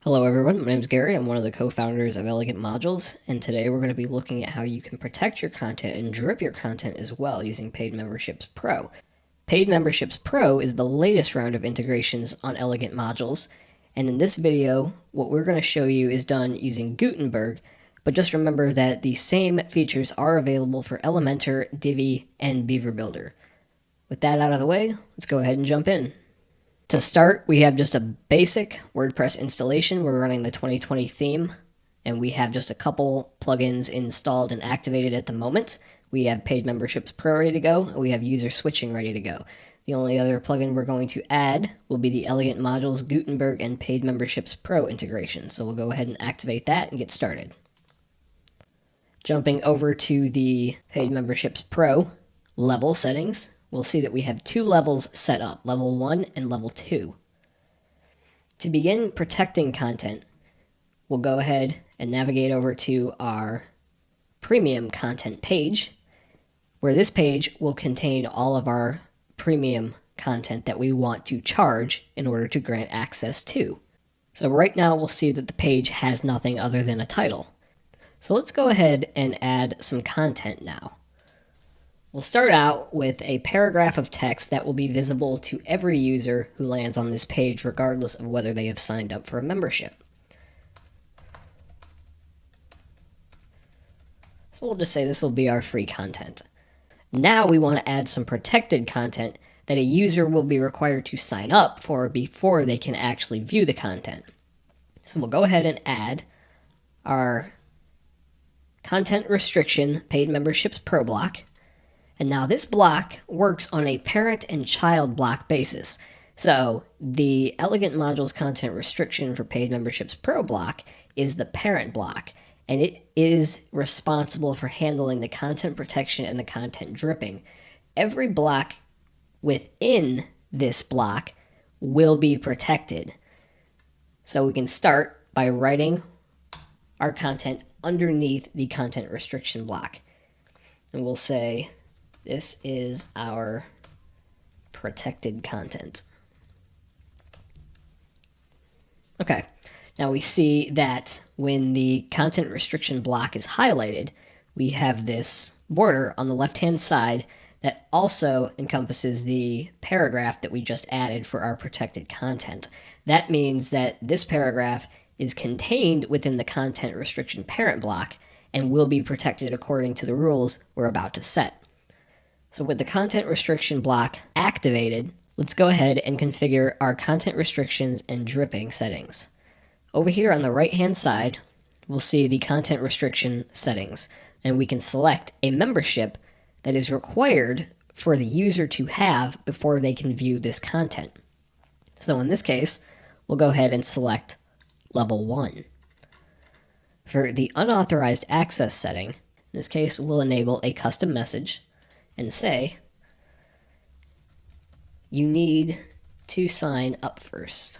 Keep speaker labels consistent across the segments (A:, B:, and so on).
A: Hello everyone, my name is Gary. I'm one of the co-founders of Elegant Modules, and today we're going to be looking at how you can protect your content and drip your content as well using Paid Memberships Pro. Paid Memberships Pro is the latest round of integrations on Elegant Modules, and in this video, what we're going to show you is done using Gutenberg, but just remember that the same features are available for Elementor, Divi, and Beaver Builder. With that out of the way, let's go ahead and jump in. To start, we have just a basic WordPress installation. We're running the 2020 theme, and we have just a couple plugins installed and activated at the moment. We have Paid Memberships Pro ready to go, and we have User Switching ready to go. The only other plugin we're going to add will be the Elegant Modules, Gutenberg, and Paid Memberships Pro integration. So we'll go ahead and activate that and get started. Jumping over to the Paid Memberships Pro level settings, we'll see that we have two levels set up, level 1 and level 2. To begin protecting content, we'll go ahead and navigate over to our premium content page, where this page will contain all of our premium content that we want to charge in order to grant access to. So right now we'll see that the page has nothing other than a title. So let's go ahead and add some content now. We'll start out with a paragraph of text that will be visible to every user who lands on this page, regardless of whether they have signed up for a membership. So we'll just say this will be our free content. Now we want to add some protected content that a user will be required to sign up for before they can actually view the content. So we'll go ahead and add our content restriction Paid Memberships Pro block. And now this block works on a parent and child block basis. So the Elegant Modules content restriction for Paid Memberships Pro block is the parent block, and it is responsible for handling the content protection and the content dripping. Every block within this block will be protected. So we can start by writing our content underneath the content restriction block. And we'll say, this is our protected content. Okay, now we see that when the content restriction block is highlighted, we have this border on the left-hand side that also encompasses the paragraph that we just added for our protected content. That means that this paragraph is contained within the content restriction parent block and will be protected according to the rules we're about to set. So with the content restriction block activated, let's go ahead and configure our content restrictions and dripping settings. Over here on the right-hand side, we'll see the content restriction settings, and we can select a membership that is required for the user to have before they can view this content. So in this case, we'll go ahead and select level 1. For the unauthorized access setting, in this case, we'll enable a custom message and say, you need to sign up first.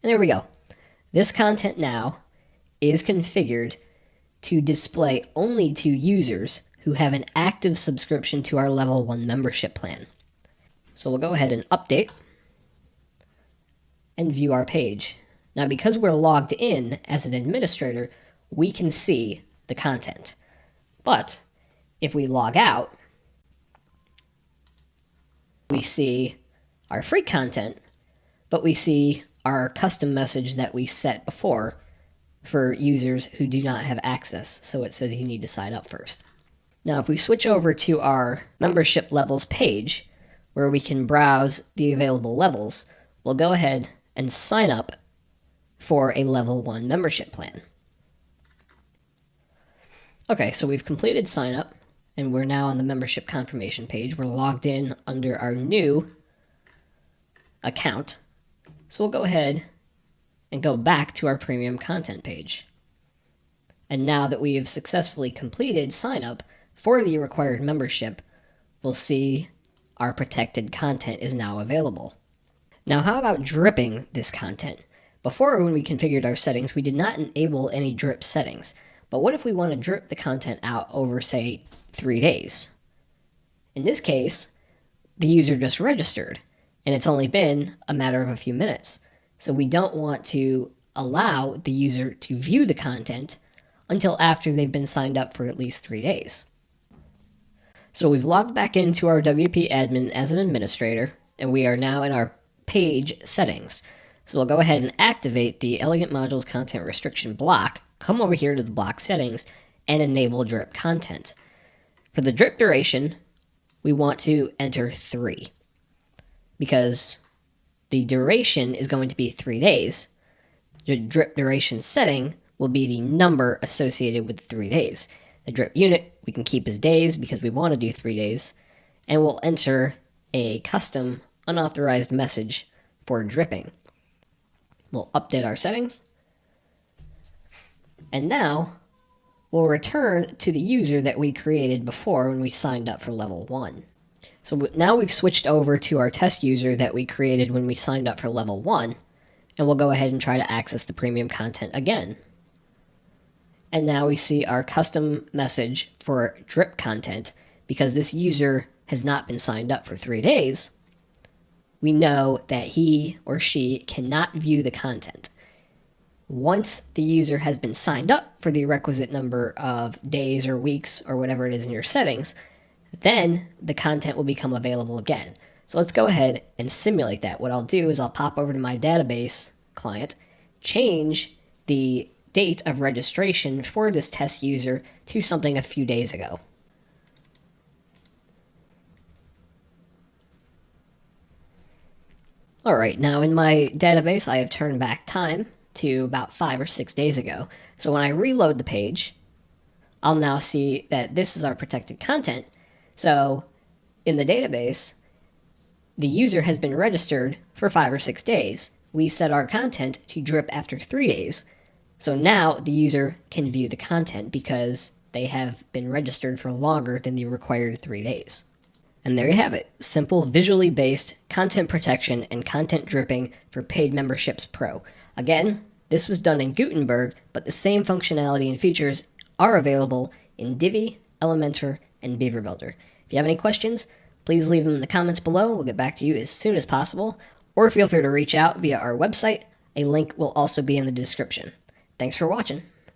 A: And there we go. This content now is configured to display only to users who have an active subscription to our level 1 membership plan. So we'll go ahead and update and view our page. Now, because we're logged in as an administrator, we can see the content. But if we log out, we see our free content, but we see our custom message that we set before for users who do not have access. So it says you need to sign up first. Now, if we switch over to our membership levels page, where we can browse the available levels, we'll go ahead and sign up for a level 1 membership plan. Okay, so we've completed sign up, and we're now on the membership confirmation page. We're logged in under our new account. So we'll go ahead and go back to our premium content page. And now that we have successfully completed sign up for the required membership, we'll see our protected content is now available. Now, how about dripping this content? Before, when we configured our settings, we did not enable any drip settings. But what if we want to drip the content out over, say, 3 days? In this case, the user just registered. and it's only been a matter of a few minutes. So we don't want to allow the user to view the content until after they've been signed up for at least 3 days. So we've logged back into our WP admin as an administrator, and we are now in our page settings. So we'll go ahead and activate the Elegant Modules content restriction block, come over here to the block settings, and enable drip content. For the drip duration, we want to enter 3 because the duration is going to be 3 days. The drip duration setting will be the number associated with 3 days. The drip unit we can keep as days because we want to do 3 days, and we'll enter a custom unauthorized message for dripping. We'll update our settings, and now we'll return to the user that we created before when we signed up for level 1. So now we've switched over to our test user that we created when we signed up for level 1, and we'll go ahead and try to access the premium content again. And now we see our custom message for drip content. Because this user has not been signed up for 3 days, we know that he or she cannot view the content. Once the user has been signed up for the requisite number of days or weeks or whatever it is in your settings, then the content will become available again. So let's go ahead and simulate that. What I'll do is I'll pop over to my database client, change the date of registration for this test user to something a few days ago. All right, now in my database, I have turned back time to about 5 or 6 days ago. So when I reload the page, I'll now see that this is our protected content. So in the database, the user has been registered for 5 or 6 days. We set our content to drip after 3 days. So now the user can view the content because they have been registered for longer than the required 3 days. And there you have it. Simple, visually based content protection and content dripping for Paid Memberships Pro. Again, this was done in Gutenberg, but the same functionality and features are available in Divi, Elementor, and Beaver Builder. If you have any questions, please leave them in the comments below. We'll get back to you as soon as possible. Or feel free to reach out via our website. A link will also be in the description. Thanks for watching.